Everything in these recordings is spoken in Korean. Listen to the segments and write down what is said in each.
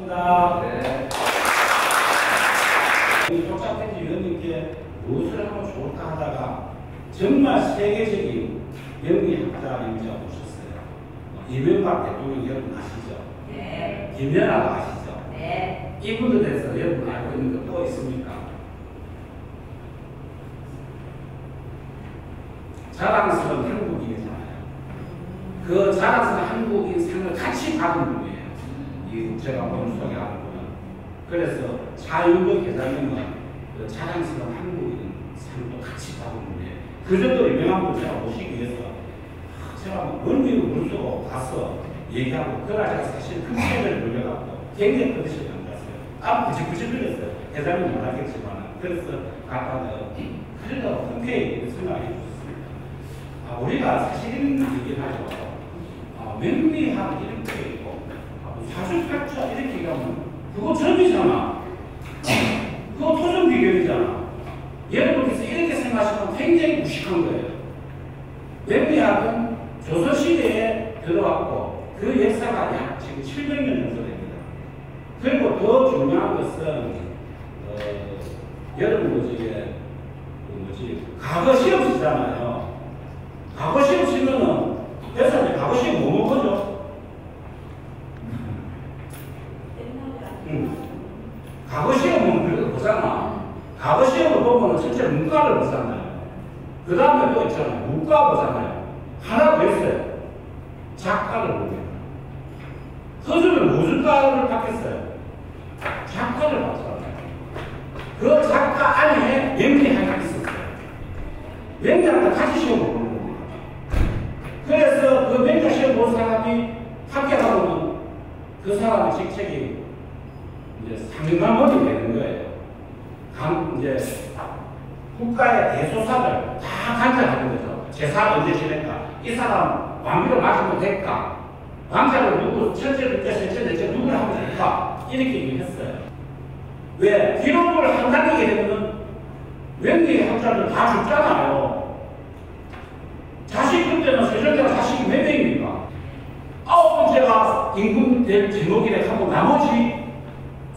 고맙습니다. 네. 쪽장팬지 위원님께 무엇을 하면 좋을까 하다가 정말 세계적인 명리학자님자 오셨어요. 이명박 대통령 여러분 아시죠? 네. 김연아가 아시죠? 네. 이분에 대해서 여러분 알고 있는 거 또 있습니까? 자랑스러운 한국인이잖아요. 그 자랑스러운 한국인 상을 같이 받은 분이에요. 이 제가 오늘 소개하는 분은. 그래서 차윤도 계장님은 그 자랑스러운 한국인 상도 같이 받은 분이에요. 그 정도 유명한 분 제가 모시기 위해서 제가 멀미로 물수고 가서 얘기하고 그날 제가 사실 큰 책을 돌려갖고 굉장히 컨디션이 안 좋았어요. 아, 부지부지 흘렸어요. 계장님 못하겠지만. 그래서 갔다가 그래도 흔쾌히 생각해 주셨습니다. 아, 우리가 사실 이런 얘기를 하죠. 명리학 이런 게 있고, 사주팔자 이렇게 얘기하면, 그거 점이잖아. 그거 토점 비결이잖아. 여러분께서 이렇게 생각하시면 굉장히 무식한 거예요. 명리학은 조선시대에 들어왔고, 그 역사가 약 지금 700년 정도 됩니다. 그리고 더 중요한 것은, 여러분, 과거 시험 치잖아요. 과거 시험 치면은, 대사님, 과거 시험 뭐 보죠? 과거 시험은 그래도 보잖아. 과거 시험을 보면 전체 문과를 보잖아요. 그 다음에 또 있잖아요. 문과 보잖아요. 하나 더 있어요. 작가를 보게. 서준은 무슨 과를 받겠어요? 작가를 받잖아요. 그 작가 안에 명리학이 있었어요. 명리학과 같이 시험을 보는 겁니다. 그래서 그 명리학 시험 본 사람이 합격하면 그 사람의 직책이 이제 상감원이 되는 거예요. 이제 국가의 대소사를 다 간장하는 거죠. 제사 언제 지낼까? 이 사람 왕비를 맞으면 될까? 왕자를 누구, 천재, 둘째, 셋째, 넷째 누구를 하면 될까? 이렇게 얘기했어요. 왜? 기록을 한다게 되면 명리학자들 다 죽잖아요. 자식 그때는 세종대가 자식이 몇 명입니까? 9번째가 임금 될 제목이래 하고 나머지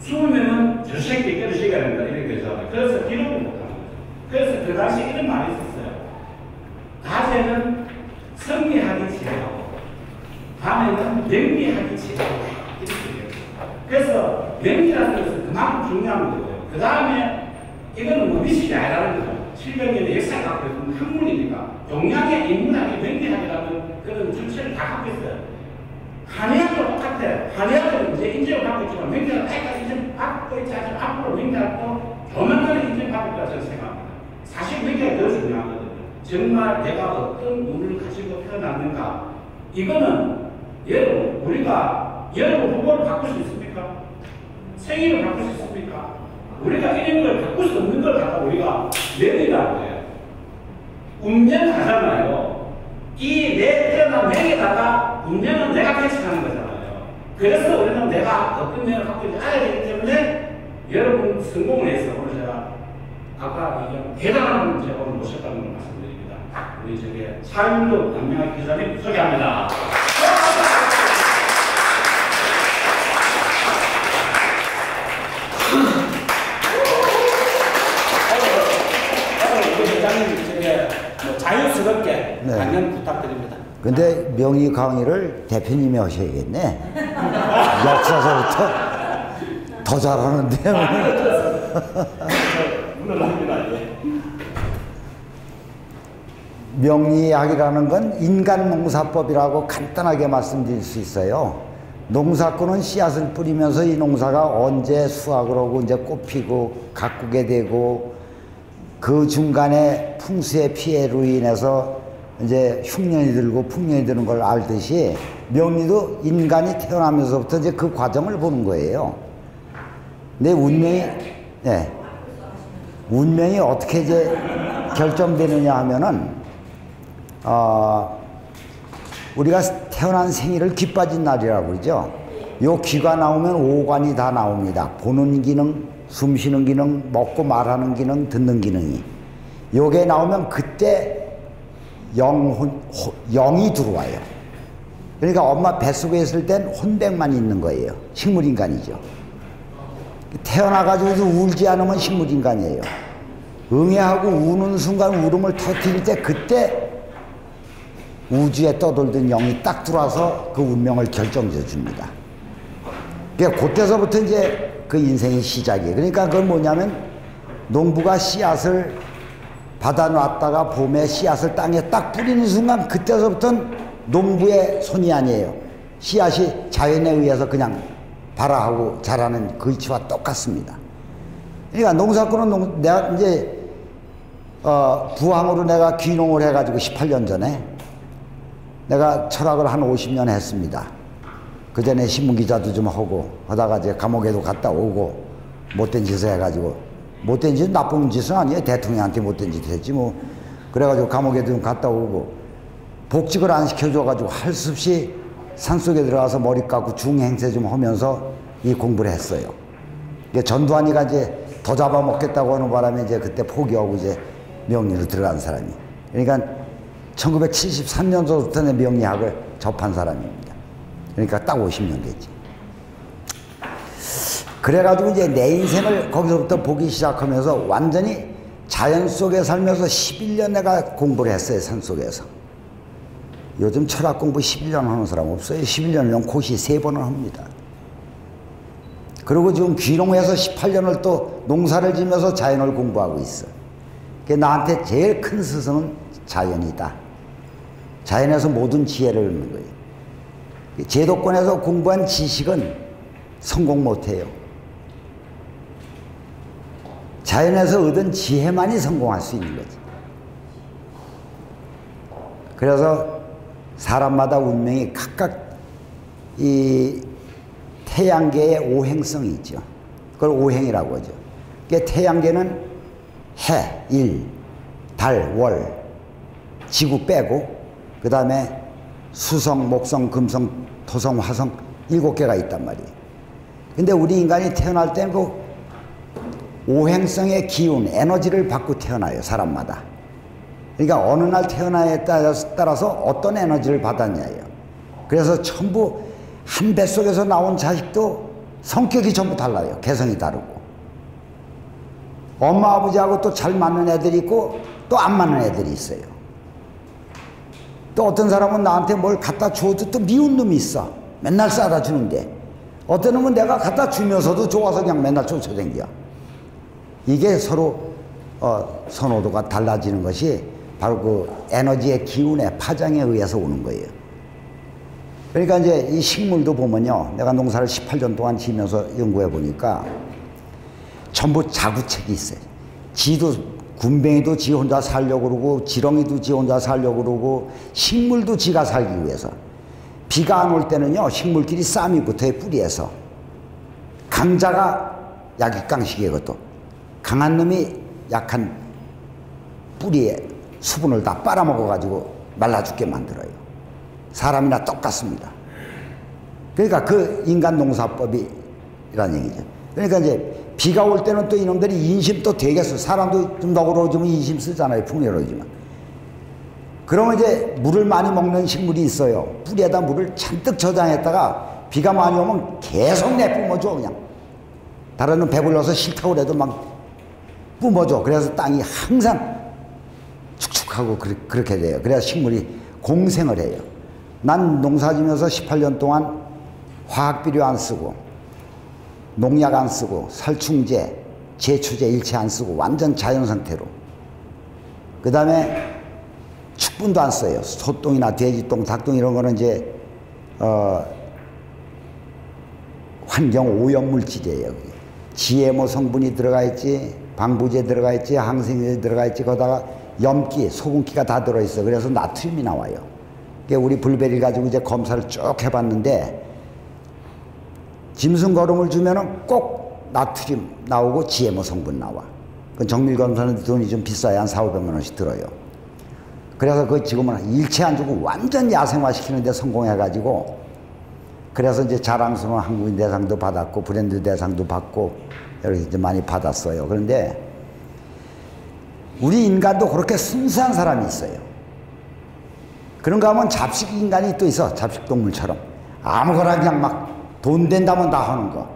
20명은 저 새끼 깨르시게 된다 이렇게 되잖아요. 그래서 기록을 못하는 거죠. 그래서 그 당시 이런 말이 있었어요. 낮에는 성리학이 지배하고 밤에는 명리학이 지배하고 이렇게 얘기했어요. 그래서 명리라는 것은 그만큼 중요한 거예요. 그 다음에 이거는 뭐 미식이 아니라는 거죠. 700년의 역사를 갖고 있는 학문이니까 동양의 인문학이 명리학이라는 그런 주체를 다 갖고 있어요. 한의학도 똑같아요. 한의학은 이제 인정을 받고 있지만 명리학은 아직까지 인정받고 있지 않지만 앞으로 명리학도 조만간에 인정받을 거라 저는 생각합니다. 사실 명리학이 더 중요하거든요. 정말 내가 어떤 운을 가지고 태어났는가. 이거는 여러분 우리가 여러분 후보를 바꿀 수 있습니까? 생일을 바꿀 수 있습니까? 우리가 이런 걸 바꿀 수 없는 걸 갖다 우리가 명이라고 해요. 운명하잖아요. 이 내 태어난 명에다가 운명은 내가 배치하는 거잖아요. 그래서 우리는 내가 어떤 명을 갖고 있는지 알아야 되기 때문에 여러분 성공을 해서 오늘 제가 아까 얘기한 대단한 분 제가 오늘 모셨다는 걸 말씀드립니다. 우리 저기 차윤도 남명학 기자님 소개합니다. 자연스럽게 강연 부탁드립니다. 근데 명의 강의를 대표님이 하셔야겠네. 역사서부터 더 잘하는데요. 명리학이라는 건 인간농사법이라고 간단하게 말씀드릴 수 있어요. 농사꾼은 씨앗을 뿌리면서 이 농사가 언제 수확을 하고 이제 꽃 피고 가꾸게 되고 그 중간에 풍수의 피해로 인해서 이제 흉년이 들고 풍년이 드는 걸 알듯이 명리도 인간이 태어나면서부터 이제 그 과정을 보는 거예요. 근데 운명이 어떻게 이제 결정되느냐 하면은, 우리가 태어난 생일을 귀 빠진 날이라고 그러죠. 요 귀가 나오면 오관이 다 나옵니다. 보는 기능, 숨 쉬는 기능, 먹고 말하는 기능, 듣는 기능이. 요게 나오면 그때 영이 들어와요. 그러니까 엄마 뱃속에 있을 땐 혼백만 있는 거예요. 식물인간이죠. 태어나가지고도 울지 않으면 식물인간이에요. 응애하고 우는 순간 울음을 터뜨릴 때 그때 우주에 떠돌던 영이 딱 들어와서 그 운명을 결정져 줍니다. 그러니까 그때서부터 이제 그 인생이 시작이에요. 그러니까 그건 뭐냐면 농부가 씨앗을 받아놨다가 봄에 씨앗을 땅에 딱 뿌리는 순간 그때서부터는 농부의 손이 아니에요. 씨앗이 자연에 의해서 그냥 발화하고 자라는 그 이치와 똑같습니다. 그러니까 농사꾼은 내가 이제 부항으로 내가 귀농을 해가지고 18년 전에 내가 철학을 한 50년 했습니다. 그 전에 신문기자도 좀 하고 하다가 이제 감옥에도 갔다 오고 못된 짓을 해가지고 못된 짓은 나쁜 짓은 아니에요. 대통령한테 못된 짓 했지 뭐. 그래가지고 감옥에도 좀 갔다 오고 복직을 안 시켜줘가지고 할 수 없이 산속에 들어가서 머리 깎고 중행세 좀 하면서 이 공부를 했어요. 전두환이가 이제 더 잡아먹겠다고 하는 바람에 이제 그때 포기하고 이제 명리로 들어간 사람이. 그러니까 1973년도부터 내 명리학을 접한 사람입니다. 그러니까 딱 50년 됐지. 그래가지고 이제 내 인생을 거기서부터 보기 시작하면서 완전히 자연 속에 살면서 11년 내가 공부를 했어요, 산 속에서. 요즘 철학 공부 11년 하는 사람 없어요. 11년이면 고시 3번을 합니다. 그리고 지금 귀농해서 18년을 또 농사를 지면서 자연을 공부하고 있어. 나한테 제일 큰 스승은 자연이다. 자연에서 모든 지혜를 얻는 거예요. 제도권에서 공부한 지식은 성공 못해요. 자연에서 얻은 지혜만이 성공할 수 있는 거지. 그래서 사람마다 운명이 각각 이 태양계의 오행성이 있죠. 그걸 오행이라고 하죠. 태양계는 해, 일, 달, 월, 지구 빼고 그 다음에 수성, 목성, 금성, 토성, 화성 7개가 있단 말이에요. 근데 우리 인간이 태어날 때는 그 오행성의 기운, 에너지를 받고 태어나요, 사람마다. 그러니까 어느 날 태어나에 따라서 어떤 에너지를 받았냐예요. 그래서 전부 한 뱃속에서 나온 자식도 성격이 전부 달라요. 개성이 다르고. 엄마 아버지하고 또 잘 맞는 애들이 있고 또 안 맞는 애들이 있어요. 또 어떤 사람은 나한테 뭘 갖다 줘도 또 미운 놈이 있어. 맨날 싸다 주는데. 어떤 놈은 내가 갖다 주면서도 좋아서 그냥 맨날 쫓아다녀. 이게 서로 선호도가 달라지는 것이 바로 그 에너지의 기운의 파장에 의해서 오는 거예요. 그러니까 이제 이 식물도 보면요. 내가 농사를 18년 동안 지면서 연구해 보니까 전부 자구책이 있어요. 지도, 군뱅이도 지 혼자 살려고 그러고, 지렁이도 지 혼자 살려고 그러고, 식물도 지가 살기 위해서. 비가 안 올 때는요, 식물끼리 쌈이 붙어요, 뿌리에서. 강자가 약육강식이에요, 그것도. 강한 놈이 약한 뿌리에 수분을 다 빨아먹어가지고 말라 죽게 만들어요. 사람이나 똑같습니다. 그러니까 그 인간 농사법이라는 얘기죠. 그러니까 이제 비가 올 때는 또 이놈들이 인심 또 되겠어. 사람도 좀 너그러워지면 인심 쓰잖아요. 풍요로워지면. 그러면 이제 물을 많이 먹는 식물이 있어요. 뿌리에다 물을 잔뜩 저장했다가 비가 많이 오면 계속 내뿜어줘, 그냥. 다른 놈 배불러서 싫다고 그래도 막 뿜어줘. 그래서 땅이 항상 축축하고 그렇게 돼요. 그래서 식물이 공생을 해요. 난 농사 지면서 18년 동안 화학비료 안 쓰고 농약 안 쓰고 살충제, 제초제 일체 안 쓰고 완전 자연 상태로. 그 다음에 축분도 안 써요. 소똥이나 돼지똥, 닭똥 이런 거는 이제 환경 오염 물질이에요. GMO 성분이 들어가 있지, 방부제 들어가 있지, 항생제 들어가 있지, 거기다가 염기, 소금기가 다 들어있어. 그래서 나트륨이 나와요. 우리 블루베리 가지고 이제 검사를 쭉 해봤는데 짐승 거름을 주면은 꼭 나트륨 나오고 GMO 성분 나와. 그 정밀 검사는 돈이 좀 비싸야 한 400~500만 원씩 들어요. 그래서 그 지금은 일체 안 주고 완전 야생화 시키는데 성공해가지고 그래서 이제 자랑스러운 한국인 대상도 받았고 브랜드 대상도 받고 이렇게 이제 많이 받았어요. 그런데 우리 인간도 그렇게 순수한 사람이 있어요. 그런가 하면 잡식 인간이 또 있어. 잡식 동물처럼. 아무거나 그냥 막 돈 된다면 다 하는 거.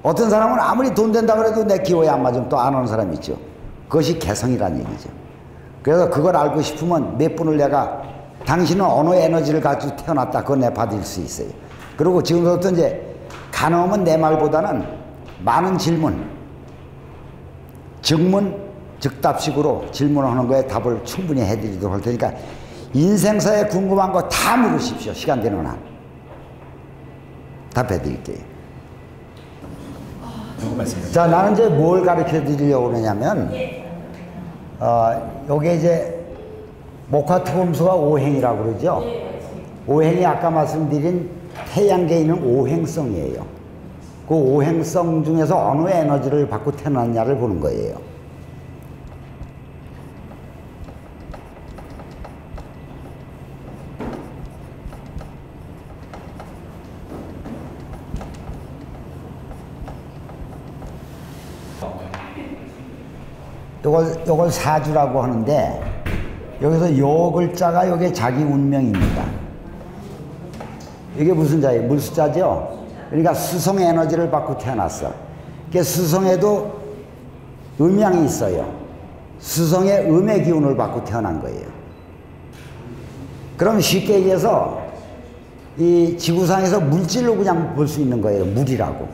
어떤 사람은 아무리 돈 된다 그래도 내 기호에 안 맞으면 또 안 오는 사람이 있죠. 그것이 개성이란 얘기죠. 그래서 그걸 알고 싶으면 몇 분을 내가 당신은 어느 에너지를 가지고 태어났다 그거 내 받을 수 있어요. 그리고 지금부터 이제 가능하면 내 말보다는 많은 질문, 즉문 즉답식으로 질문하는 거에 답을 충분히 해드리도록 할 테니까 인생사에 궁금한 거 다 물으십시오. 시간 되는 한 답해드릴게요. 자, 나는 이제 뭘 가르쳐 드리려고 그러냐면 요게 이제 목화토금수가 오행이라고 그러죠. 오행이 아까 말씀드린 태양계에 있는 오행성이에요. 그 오행성 중에서 어느 에너지를 받고 태어났냐를 보는 거예요. 요걸 사주라고 하는데 여기서 요 글자가 요게 자기 운명입니다. 이게 무슨 자예요? 물수자죠? 그러니까 수성 에너지를 받고 태어났어. 그 수성에도 음양이 있어요. 수성의 음의 기운을 받고 태어난 거예요. 그럼 쉽게 얘기해서 이 지구상에서 물질로 그냥 볼 수 있는 거예요. 물이라고.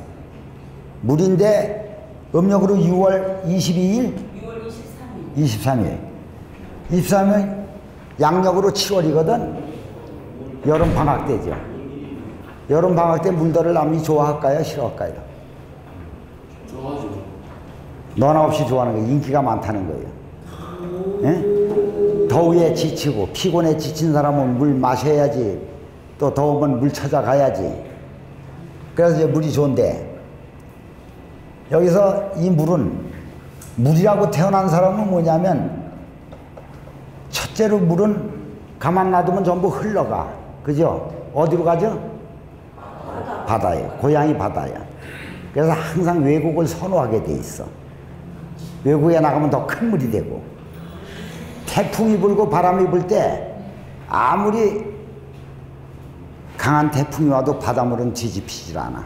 물인데 음력으로 6월 22일? 23일. 23일 양력으로 7월이거든. 여름 방학 때죠. 여름 방학 때 물들을 남이 좋아할까요? 싫어할까요? 좋아하죠. 너나 없이 좋아하는 거예요. 인기가 많다는 거예요. 예? 더위에 지치고 피곤에 지친 사람은 물 마셔야지. 또 더우면 물 찾아가야지. 그래서 이제 물이 좋은데 여기서 이 물은 물이라고 태어난 사람은 뭐냐면 첫째로 물은 가만 놔두면 전부 흘러가. 그죠? 어디로 가죠? 바다예요. 고향이 바다야. 그래서 항상 외국을 선호하게 돼 있어. 외국에 나가면 더 큰 물이 되고 태풍이 불고 바람이 불 때 아무리 강한 태풍이 와도 바닷물은 뒤집히질 않아.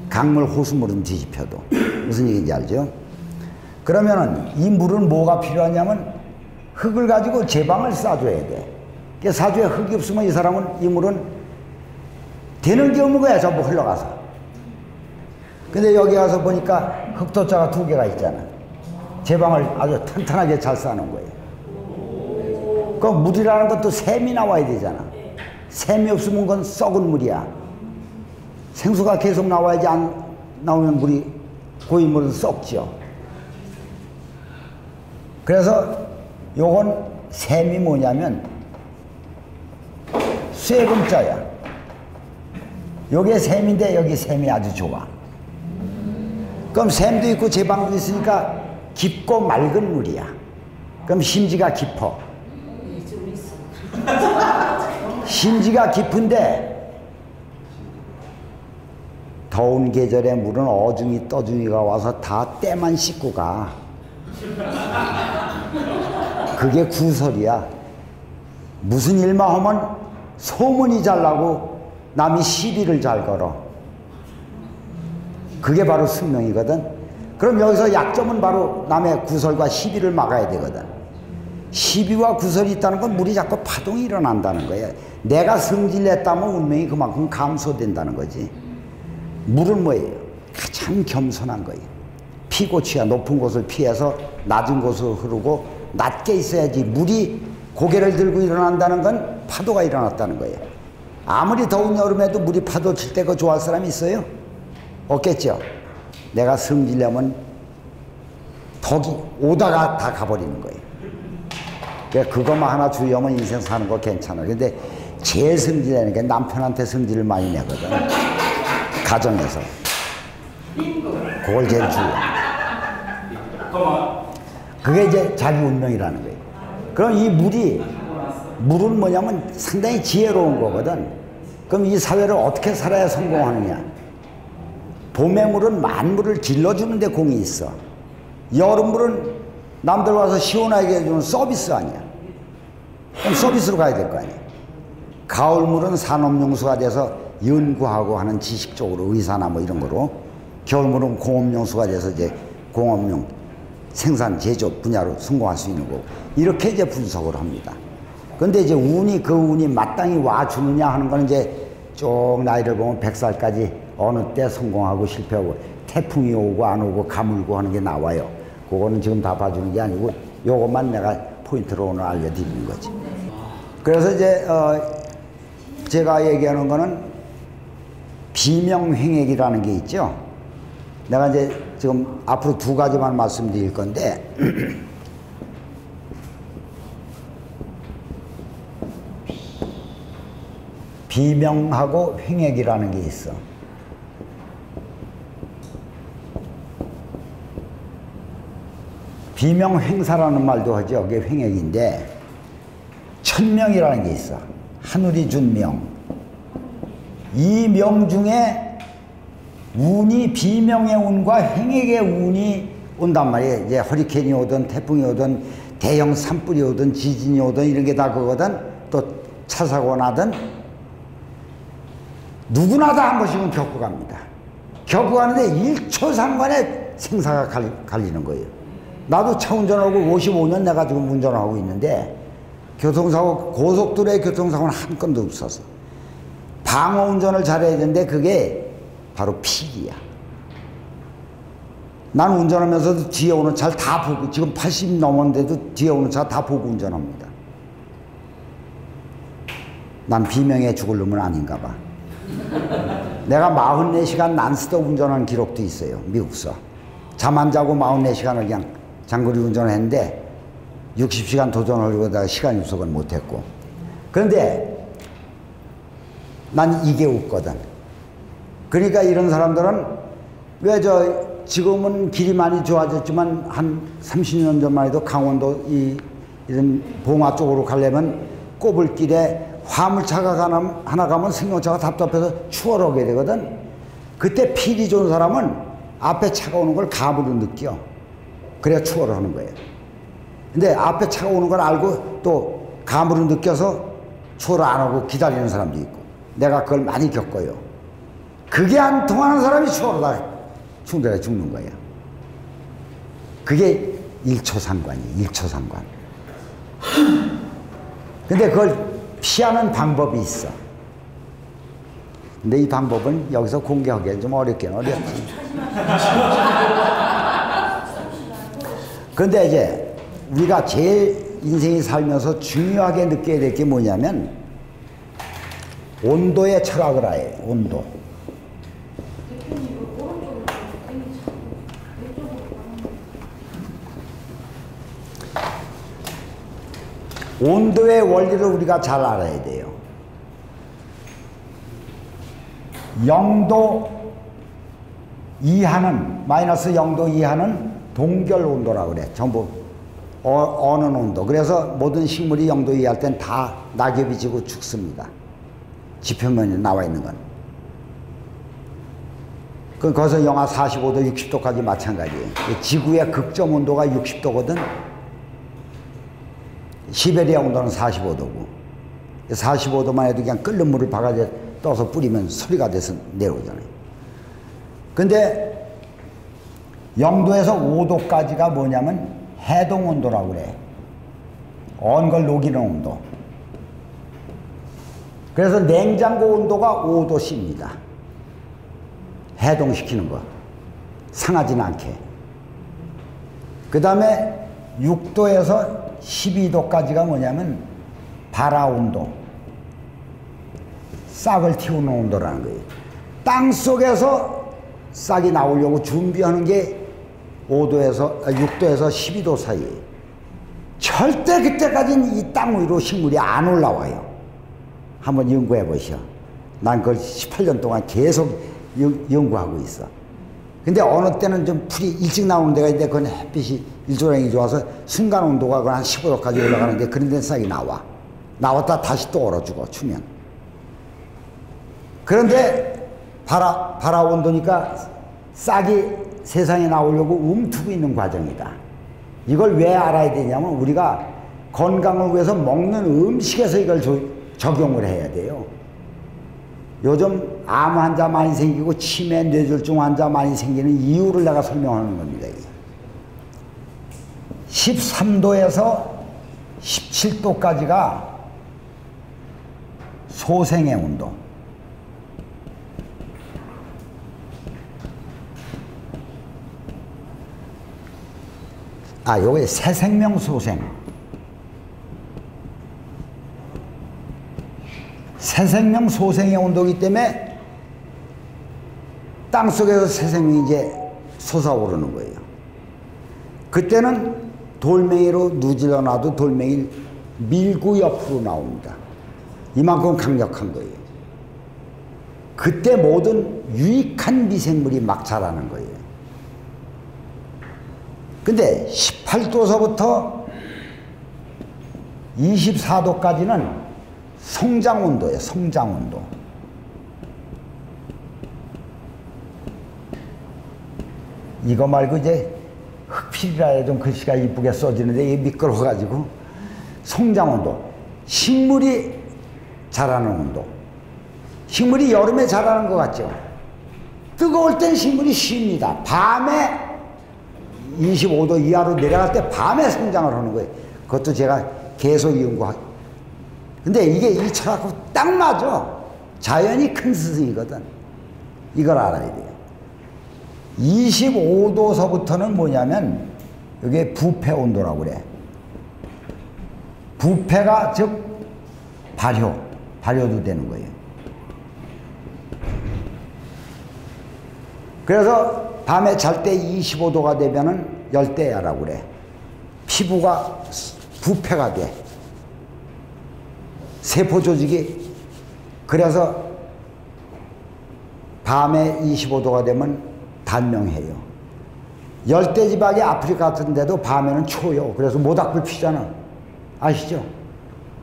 강물 호수물은 뒤집혀도. 무슨 얘기인지 알죠? 그러면은 이 물은 뭐가 필요하냐면 흙을 가지고 제방을 쌓아줘야 돼. 그 사주에 흙이 없으면 이 사람은 이 물은 되는 게 없는 거야. 전부 흘러가서. 근데 여기 가서 보니까 흙토자가 2개가 있잖아. 제방을 아주 튼튼하게 잘 쌓아놓은 거예요. 그 물이라는 것도 샘이 나와야 되잖아. 샘이 없으면 그건 썩은 물이야. 생수가 계속 나와야지. 안 나오면 물이 고인 물은 썩죠. 그래서 요건 샘이 뭐냐면 쇠금자야. 요게 샘인데 여기 샘이 아주 좋아. 그럼 샘도 있고 제방도 있으니까 깊고 맑은 물이야. 그럼 심지가 깊어. 심지가 깊은데 더운 계절에 물은 어중이 떠중이가 와서 다 때만 씻고 가. 그게 구설이야. 무슨 일만 하면 소문이 잘 나고 남이 시비를 잘 걸어. 그게 바로 숙명이거든. 그럼 여기서 약점은 바로 남의 구설과 시비를 막아야 되거든. 시비와 구설이 있다는 건 물이 자꾸 파동이 일어난다는 거예요. 내가 승질냈다면 운명이 그만큼 감소된다는 거지. 물은 뭐예요? 가장 겸손한 거예요. 피고치야 높은 곳을 피해서 낮은 곳으로 흐르고 낮게 있어야지. 물이 고개를 들고 일어난다는 건 파도가 일어났다는 거예요. 아무리 더운 여름에도 물이 파도 칠 때 그거 좋아할 사람이 있어요? 없겠죠? 내가 승질내면 덕이 오다가 다 가버리는 거예요. 그러니까 그것만 하나 주의하면 인생 사는 거 괜찮아. 근데 제일 승질내는 게 남편한테 승질을 많이 내거든. 가정에서. 그걸 제일 주의해. 그게 이제 자기 운명이라는 거예요. 그럼 이 물은 뭐냐면 상당히 지혜로운 거거든. 그럼 이 사회를 어떻게 살아야 성공하느냐. 봄의 물은 만물을 길러주는 데 공이 있어. 여름물은 남들 와서 시원하게 해주는 서비스 아니야. 그럼 서비스로 가야 될 거 아니야. 가을물은 산업용수가 돼서 연구하고 하는 지식적으로 의사나 뭐 이런 거로 겨울물은 공업용수가 돼서 이제 공업용 생산 제조 분야로 성공할 수 있는 거고 이렇게 이제 분석을 합니다. 근데 이제 그 운이 마땅히 와주느냐 하는 건 이제 쭉 나이를 보면 100살까지 어느 때 성공하고 실패하고 태풍이 오고 안 오고 가물고 하는 게 나와요. 그거는 지금 다 봐주는 게 아니고 요것만 내가 포인트로 오늘 알려드리는 거지. 그래서 이제 제가 얘기하는 거는 비명횡액이라는 게 있죠. 내가 이제 지금 앞으로 두 가지만 말씀드릴 건데 비명하고 횡액이라는 게 있어. 비명횡사라는 말도 하죠. 그게 횡액인데 천명이라는 게 있어. 하늘이 준 명. 이 명 중에 운이 비명의 운과 횡액의 운이 온단 말이에요. 이제 허리케인이 오든 태풍이 오든 대형 산불이 오든 지진이 오든 이런 게 다 그거든. 또 차사고 나든 누구나 다 한 번씩은 겪고 갑니다. 겪고 가는데 1초 상관에 생사가 갈리는 거예요. 나도 차 운전하고 55년 내가 지금 운전하고 있는데 교통사고, 고속도로의 교통사고는 한 건도 없어서 방어 운전을 잘해야 되는데 그게 바로 필이야. 난 운전하면서도 뒤에 오는 차를 다 보고, 지금 80 넘었는데도 뒤에 오는 차 다 보고 운전합니다. 난 비명에 죽을 놈은 아닌가 봐. 내가 44시간 난스톱 운전한 기록도 있어요. 미국서. 잠 안 자고 44시간을 그냥 장거리 운전을 했는데 60시간 도전하려다가 시간 약속은 못했고. 그런데 난 이게 없거든. 그러니까 이런 사람들은 왜 지금은 길이 많이 좋아졌지만 한 30년 전만 해도 강원도 이런 봉화 쪽으로 가려면 꼬불길에 화물차가 하나 가면 승용차가 답답해서 추월하게 되거든. 그때 필이 좋은 사람은 앞에 차가 오는 걸 감으로 느껴. 그래야 추월을 하는 거예요. 근데 앞에 차가 오는 걸 알고 또 감으로 느껴서 추월을 안 하고 기다리는 사람도 있고. 내가 그걸 많이 겪어요. 그게 안 통하는 사람이 추월하다 충돌해 죽는 거예요. 그게 1초 상관이에요. 1초 상관. 근데 그걸 피하는 방법이 있어. 근데 이 방법은 여기서 공개하기엔 좀 어렵긴 어렵지. 그런데 이제 우리가 제일 인생이 살면서 중요하게 느껴야 될 게 뭐냐면 온도의 철학을 해요. 온도. 온도의 원리를 우리가 잘 알아야 돼요. 0도 이하는, 마이너스 0도 이하는 동결 온도라고 그래. 전부 어는 온도. 그래서 모든 식물이 0도 이하일 땐 다 낙엽이 지고 죽습니다. 지표면에 나와 있는 건. 거기서 영하 45도, 60도까지 마찬가지예요. 지구의 극점 온도가 60도거든. 시베리아 온도는 45도고 45도만 해도 그냥 끓는 물을 바가지에 떠서 뿌리면 소리가 돼서 내려오잖아요. 근데 0도에서 5도까지가 뭐냐면 해동 온도라고 그래. 언 걸 녹이는 온도. 그래서 냉장고 온도가 5도씨입니다. 해동시키는 거. 상하지는 않게. 그 다음에 6도에서 12도까지가 뭐냐면 발화 온도. 싹을 틔우는 온도라는 거예요. 땅 속에서 싹이 나오려고 준비하는 게 6도에서 12도 사이에. 절대 그때까지는 이 땅 위로 식물이 안 올라와요. 한번 연구해 보시오. 난 그걸 18년 동안 계속 연구하고 있어. 근데 어느 때는 좀 풀이 일찍 나오는 데가 있는데 그건 햇빛이 일조량이 좋아서 순간 온도가 한 15도까지 올라가는데 그런 데는 싹이 나와. 나왔다 다시 또 얼어 죽어, 추면. 그런데 발화 온도니까 싹이 세상에 나오려고 움트고 있는 과정이다. 이걸 왜 알아야 되냐면 우리가 건강을 위해서 먹는 음식에서 이걸 적용을 해야 돼요. 요즘 암 환자 많이 생기고 치매 뇌졸중 환자 많이 생기는 이유를 내가 설명하는 겁니다. 13도에서 17도까지가 소생의 온도. 요게 새생명 소생. 새생명 소생의 온도이기 때문에 땅속에서 새생명이 이제 솟아오르는 거예요. 그때는 돌멩이로 누질러 놔도 돌멩이 밀고 옆으로 나옵니다. 이만큼 강력한 거예요. 그때 모든 유익한 미생물이 막 자라는 거예요. 근데 18도서부터 24도까지는 성장온도예요. 성장온도. 이거 말고 이제 흑필이라 해야 좀 글씨가 이쁘게 써지는데 이게 미끄러워가지고 성장온도. 식물이 자라는 온도. 식물이 여름에 자라는 것 같죠? 뜨거울 땐 식물이 쉽니다. 밤에 25도 이하로 내려갈 때 밤에 성장을 하는 거예요. 그것도 제가 계속 연구하고. 근데 이게 이 철학하고 딱 맞아. 자연이 큰 스승이거든. 이걸 알아야 돼요. 25도서부터는 뭐냐면 이게 부패 온도라고 그래. 부패가 즉 발효도 되는 거예요. 그래서 밤에 잘 때 25도가 되면은 열대야라고 그래. 피부가 부패가 돼. 세포 조직이. 그래서 밤에 25도가 되면 단명해요. 열대지방이 아프리카 같은 데도 밤에는 추워요. 그래서 모닥불 피잖아. 아시죠?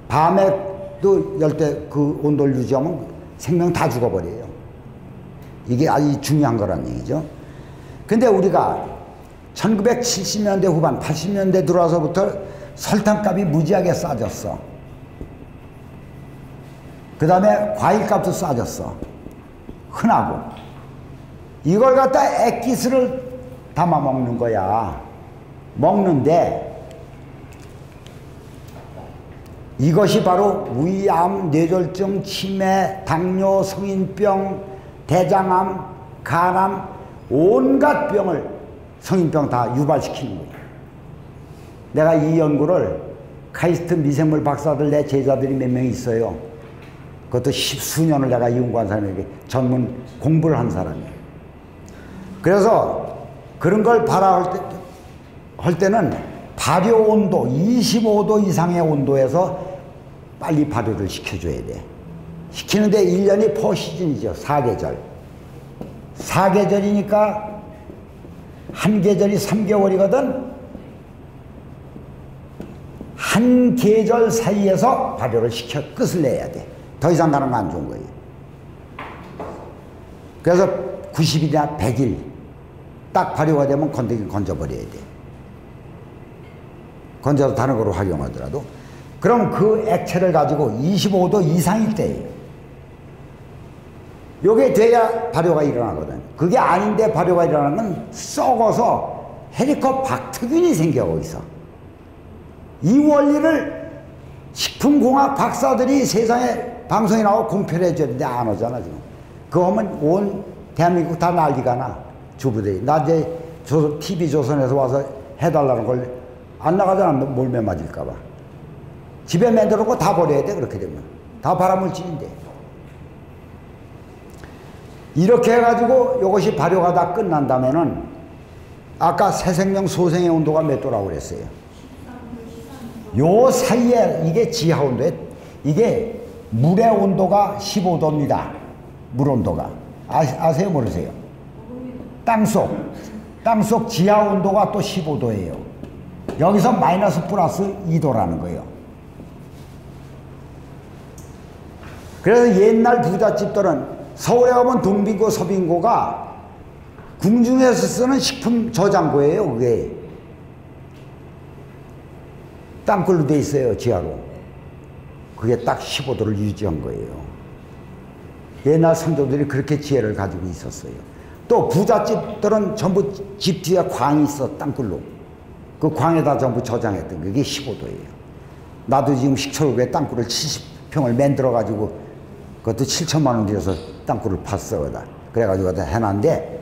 밤에도 열대 그 온도를 유지하면 생명 다 죽어버려요. 이게 아주 중요한 거란 얘기죠. 근데 우리가 1970년대 후반 80년대 들어와서부터 설탕값이 무지하게 싸졌어. 그 다음에 과일값도 싸졌어. 흔하고. 이걸 갖다 액기스를 담아 먹는 거야. 먹는데 이것이 바로 위암, 뇌졸중, 치매, 당뇨, 성인병, 대장암, 간암, 온갖 병을 성인병 다 유발시키는 거예요. 내가 이 연구를 카이스트 미생물 박사들 내 제자들이 몇 명 있어요. 그것도 십수년을 내가 연구한 사람에게 전문 공부를 한 사람이에요. 그래서 그런 걸 발화할 때는 발효 온도 25도 이상의 온도에서 빨리 발효를 시켜줘야 돼. 시키는데 1년이 포시즌이죠. 4계절. 4계절이니까 한 계절이 3개월이거든. 한 계절 사이에서 발효를 시켜 끝을 내야 돼. 더 이상 가는 건 안 좋은 거예요. 그래서 90일이나 100일 딱 발효가 되면 건져버려야 돼. 건져서 다른 거로 활용하더라도. 그럼 그 액체를 가지고 25도 이상일 때예요. 요게 돼야 발효가 일어나거든. 그게 아닌데 발효가 일어나는 건 썩어서 헬리코박터균이 생겨고 있어. 이 원리를 식품공학 박사들이 세상에 방송에 나오고 공표를 해줘야 되는데 안 오잖아 지금. 그거 하면 온 대한민국 다 난리가 나. 주부들이. 나 이제 TV조선에서 와서 해달라는 걸 안 나가잖아. 몰매 맞을까봐. 집에 만들어놓고 다 버려야 돼. 그렇게 되면. 다 발암물질인데. 이렇게 해가지고 이것이 발효가 다 끝난다면은 아까 새생명 소생의 온도가 몇 도라고 그랬어요? 요 사이에 이게 지하 온도에 이게 물의 온도가 15도입니다. 물 온도가. 아세요? 모르세요? 땅속 지하 온도가 또 15도예요. 여기서 마이너스 플러스 2도라는 거예요. 그래서 옛날 부잣집들은 서울에 가면 동빙고 서빙고가 궁중에서 쓰는 식품 저장고예요. 그게 땅굴로 돼 있어요. 지하로. 그게 딱 15도를 유지한 거예요. 옛날 선조들이 그렇게 지혜를 가지고 있었어요. 또 부잣집들은 전부 집 뒤에 광이 있어, 땅굴로. 그 광에다 전부 저장했던 그게 15도예요. 나도 지금 식초록에 땅굴을 70평을 만들어가지고 그것도 7천만 원 들여서 땅굴을 팠어. 그래가지고 해놨는데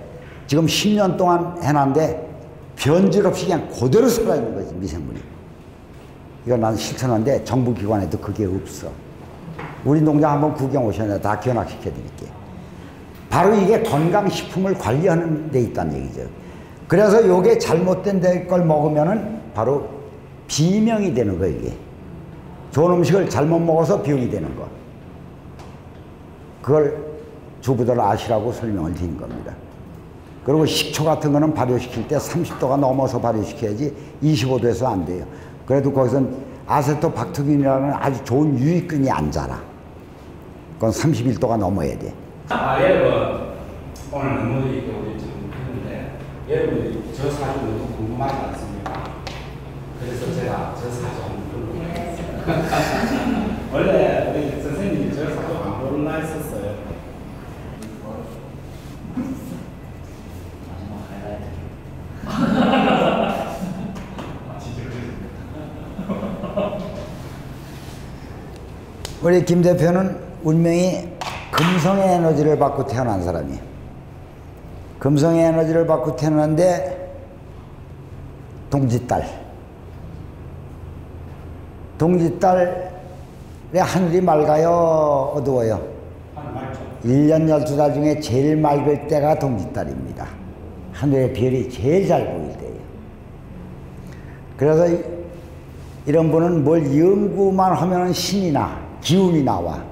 지금 10년 동안 해놨는데 변질 없이 그냥 그대로 살아있는 거지, 미생물이. 이거 난 실천하는데 정부기관에도 그게 없어. 우리 농장 한번 구경 오셨는데 다 견학시켜드릴게. 바로 이게 건강식품을 관리하는 데 있다는 얘기죠. 그래서 요게 잘못된 걸 먹으면은 바로 비명이 되는 거예요, 이게. 좋은 음식을 잘못 먹어서 병이 되는 거. 그걸 주부들 아시라고 설명을 드린 겁니다. 그리고 식초 같은 거는 발효시킬 때 30도가 넘어서 발효시켜야지 25도에서 안 돼요. 그래도 거기선 아세토박터균이라는 아주 좋은 유익균이 안 자라. 그건 31도가 넘어야 돼. 여러분, 오늘 너무 우리 좀 했는데 여러분들이 저 사주 너무 궁금하지 않습니까? 그래서 제가 저 사주 한번 불러보겠습니다. 원래 우리 선생님이 저 사주 안 고르나 했었어요. 우리 김 대표는 운명이 금성의 에너지를 받고 태어난 사람이에요. 금성의 에너지를 받고 태어났는데 동짓달. 동짓달에 하늘이 맑아요, 어두워요? 1년 12달 중에 제일 맑을 때가 동짓달입니다. 하늘의 별이 제일 잘 보일 때예요. 그래서 이런 분은 뭘 연구만 하면 신이 나, 기운이 나와.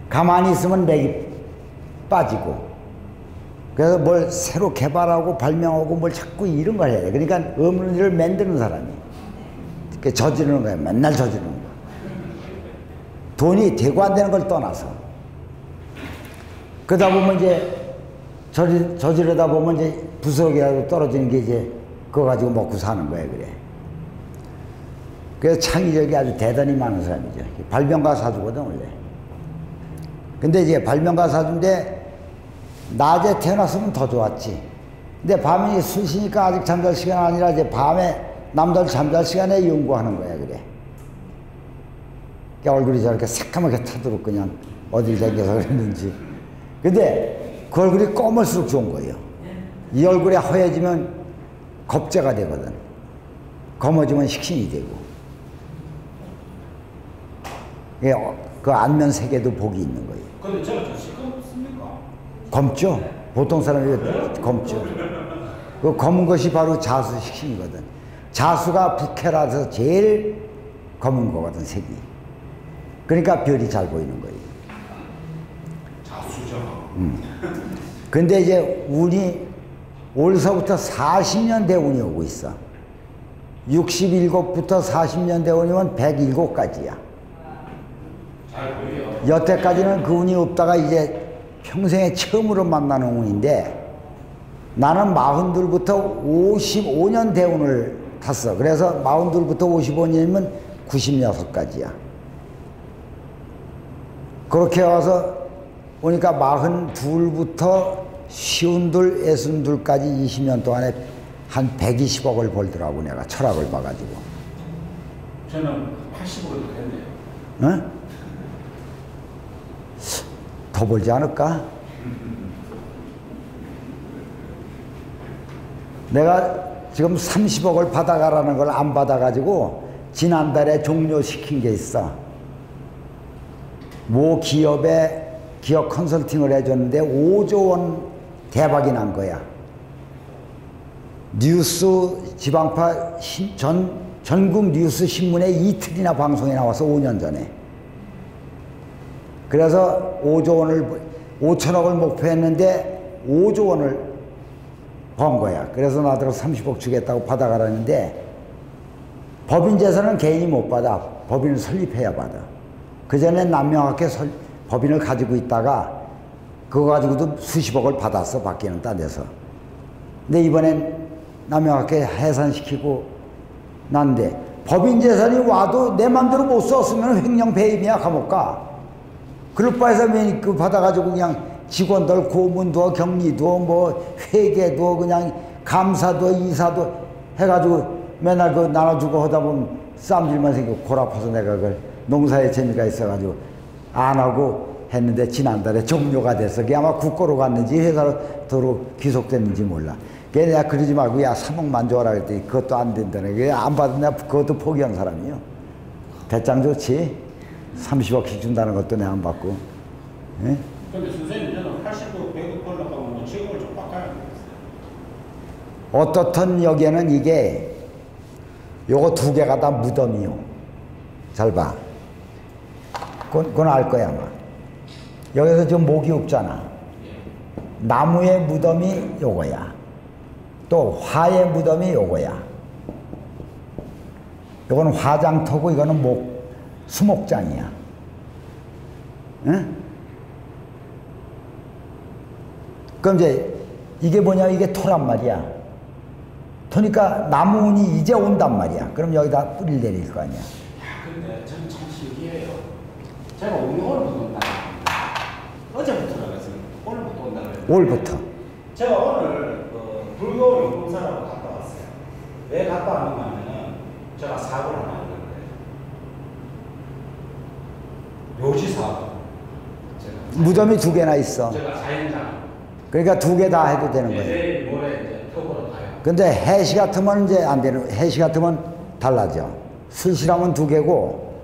가만히 있으면 맥이 빠지고. 그래서 뭘 새로 개발하고 발명하고 뭘 자꾸 이런 걸 해야 돼. 그러니까 없는 일을 만드는 사람이. 그러니까 저지르는 거야. 맨날 저지르는 거야. 돈이 되고 안 되는 걸 떠나서. 그러다 보면 이제 저지르다 보면 이제 부스러기라도 떨어지는 게 이제 그거 가지고 먹고 사는 거야, 그래. 그래서 창의력이 아주 대단히 많은 사람이죠. 발명가 사주거든, 원래. 근데 이제 발명가 사주인데 낮에 태어났으면 더 좋았지. 근데 밤이 술 쉬니까 아직 잠잘 시간 아니라 이제 밤에 남들 잠잘 시간에 연구하는 거야, 그래. 그러니까 얼굴이 저렇게 새까맣게 타도록 그냥 어딜 댕겨서 그랬는지. 근데 그 얼굴이 검을수록 좋은 거예요. 이 얼굴이 허해지면 겁재가 되거든. 검어지면 식신이 되고. 그 안면 세계도 복이 있는 거예요. 근데 저는 좀 시끄럽습니까? 검죠. 보통 사람이 검죠. 그 검은 것이 바로 자수 식신이거든. 자수가 북해라서 제일 검은 거거든, 색이. 그러니까 별이 잘 보이는 거예요. 자수죠. 근데 이제 운이 올서부터 40년 대운이 오고 있어. 67부터 40년 대운이면 107까지야. 잘 보여요. 여태까지는 그 운이 없다가 이제 평생에 처음으로 만나는 운인데 나는 42부터 55년 대운을 탔어. 그래서 42부터 55년이면 96까지야. 그렇게 와서 오니까 42부터 52, 62까지 20년 동안에 한 120억을 벌더라고, 내가 철학을 봐가지고. 저는 80으로 됐네요. 응? 더 벌지 않을까? 내가 지금 30억을 받아가라는 걸 안 받아가지고 지난달에 종료시킨 게 있어. 모 기업에 기업 컨설팅을 해줬는데 5조 원 대박이 난 거야. 뉴스 지방파 전국 뉴스 신문에 이틀이나 방송에 나와서 5년 전에. 그래서 5조 원을 5천억을 목표했는데 5조 원을 번 거야. 그래서 나더러 30억 주겠다고 받아가라는데 법인 재산은 개인이 못 받아. 법인을 설립해야 받아. 그 전에 남명학회 법인을 가지고 있다가 그거 가지고도 수십억을 받았어, 밖에는 딴 데서. 근데 이번엔 남명학회 해산시키고 난데 법인 재산이 와도 내 맘대로 못 썼으면 횡령 배임이야, 감옥 가. 글로바에서 매니큐 받아가지고 그냥 직원들 고문도 격리도 뭐 회계도 그냥 감사도 이사도 해가지고 맨날 그 나눠주고 하다 보면 쌈질만 생기고 골 아파서 내가 그걸 농사에 재미가 있어가지고 안 하고 했는데 지난달에 종료가 됐어. 그게 아마 국고로 갔는지 회사로 도로 귀속됐는지 몰라. 그래 내가 그러지 말고 야 3억만 줘라 그랬더니 그것도 안 된다네. 그게 안 받으면 내가 그것도 포기한 사람이요. 배짱 좋지. 30억씩 준다는 것도 내가 안 받고. 예? 근데 선생님 저는 80억 100억 벌려고 하면 직업을 좀 바꿔야 돼요. 어떻든 여기에는 이게 요거 두 개가 다 무덤이요. 잘 봐. 그건 알 거야 아마. 여기서 지금 목이 없잖아. 나무의 무덤이 요거야. 또 화의 무덤이 요거야. 요거는 화장터고 이거는 수목장이야. 응? 그럼 이제 이게 뭐냐, 이게 토란 말이야. 토니까 나무운이 이제 온단 말이야. 그럼 여기다 뿌리를 내릴 거 아니야. 야, 근데 저는 참 신기해요. 제가 오늘부터 온다. 어제부터라고 했어요. 오늘부터 온다고 했어요. 올부터. 제가 오늘 불교 용궁사라고 갔다 왔어요. 왜 갔다 왔는가 하면은 제가 사고를 하나 했는데 묘지 사고. 무덤이 두 개나 있어. 제가 사인장. 그러니까 두 개 다 해도 되는 거예요. 내일 모레 이제 턱으로 가요. 근데 해시 같으면 이제 안 되는, 해시 같으면 달라져. 수시라면 두 개고,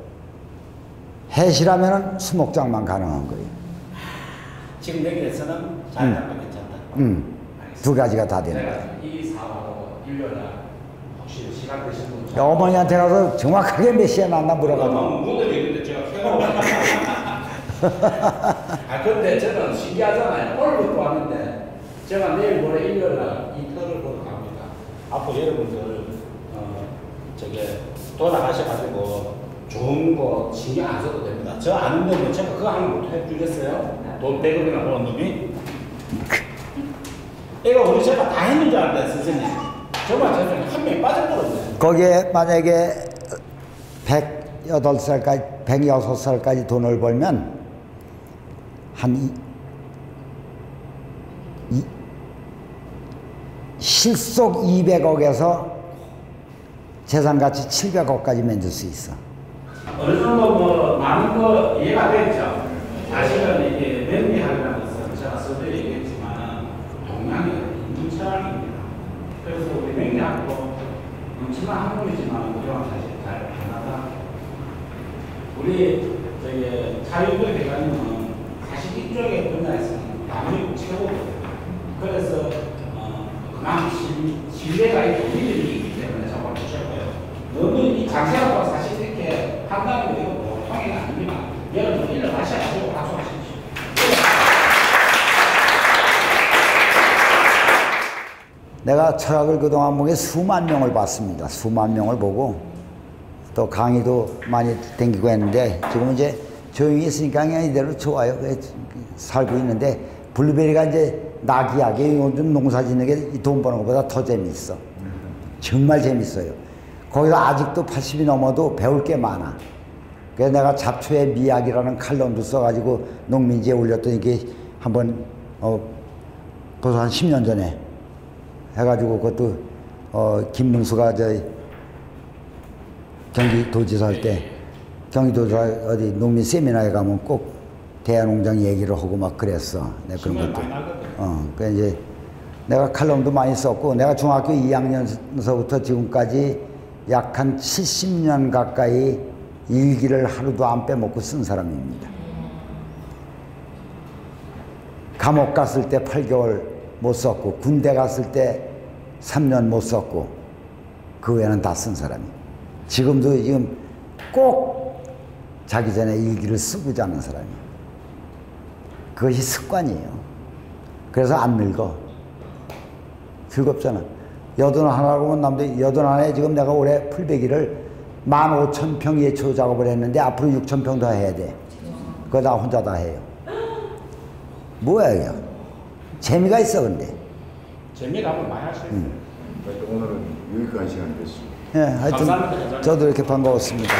해시라면은 수목장만 가능한 거예요. 지금 여기에서는 자연장도 괜찮다. 두 가지가 다 되는 내가 거예요. 이 사고하고 일요일날 혹시 시간 되신 분 어머니한테 가서 정확하게 몇 시에 났나 물어가지고. 무덤이 있는데 제가 쾌가 아 근데 저는 신기하잖아요. 오늘부터 왔는데 제가 내일 모레 일요일날 이 터를 보러 갑니다. 앞으로 여러분들 저게 돌아가셔가지고 좋은 거 신경 안 써도 됩니다. 저 아는 놈은 제가 그거 하면 못 해주겠어요? 돈 100억이나 버는 놈이? 이거 우리 제가 다 했는 줄 알았다 선생님. 정말 저는 한 명이 빠져버렸네. 거기에 만약에 108살까지, 106살까지 돈을 벌면 실속 200억에서 재산가치 700억까지 만들 수 있어. 어느 정도 뭐 많은 거 이해가 됐죠. 사실은 이게 명리학이라는 것은 제가 서두에 얘기했지만 동양의 인문철학입니다. 그래서 우리 명리학도 엄청난 학문이지만 우리랑 사실 잘 변하다. 우리 저기 자유의 대가님은 사실 이쪽의 분야에서는 남이 최고거든요. 그래서 그만큼 신뢰가 있고 믿음이 있기 때문에 정말 주셨고요. 너무 이 장세하고 사실 이렇게 한다는 게 보통이 아닙니다. 여러분 일을 다시 하시고 박수하십시오. 내가 철학을 그동안 보게 수만 명을 봤습니다. 수만 명을 보고 또 강의도 많이 댕기고 했는데 지금 이제 조용히 있으니까 그냥 이대로 좋아요. 살고 있는데 블루베리가 이제 낙이야게 요즘 농사 짓는 게 돈 버는 것보다 더 재밌어. 정말 재밌어요. 거기서 아직도 80이 넘어도 배울 게 많아. 그래서 내가 잡초의 미학이라는 칼럼도 써가지고 농민지에 올렸더니 이게 한번 벌써 한 10년 전에 해가지고 그것도 김문수가 경기도지사 할 때 경기도지사 어디 농민 세미나에 가면 꼭 대야농장 얘기를 하고 막 그랬어. 내가 그런 것도. 그 이제 내가 칼럼도 많이 썼고 내가 중학교 2학년서부터 지금까지 약 한 70년 가까이 일기를 하루도 안 빼먹고 쓴 사람입니다. 감옥 갔을 때 8개월 못 썼고 군대 갔을 때 3년 못 썼고 그 외에는 다 쓴 사람이. 지금도 지금 꼭 자기 전에 일기를 쓰고 자는 사람이에요. 그것이 습관이에요. 그래서 안 늙어. 즐겁잖아. 81하라고 하면 남들 81에 지금 내가 올해 풀베기를 15,000평 예초 작업을 했는데 앞으로 6,000평 더 해야 돼. 그거 다 혼자 다 해요. 뭐야 이게. 재미가 있어 근데. 재미가 한번 많이 할 수 있어요. 오늘은 유익한 시간이 됐습니다. 예, 하여튼 감사합니다. 저도 이렇게 반가웠습니다.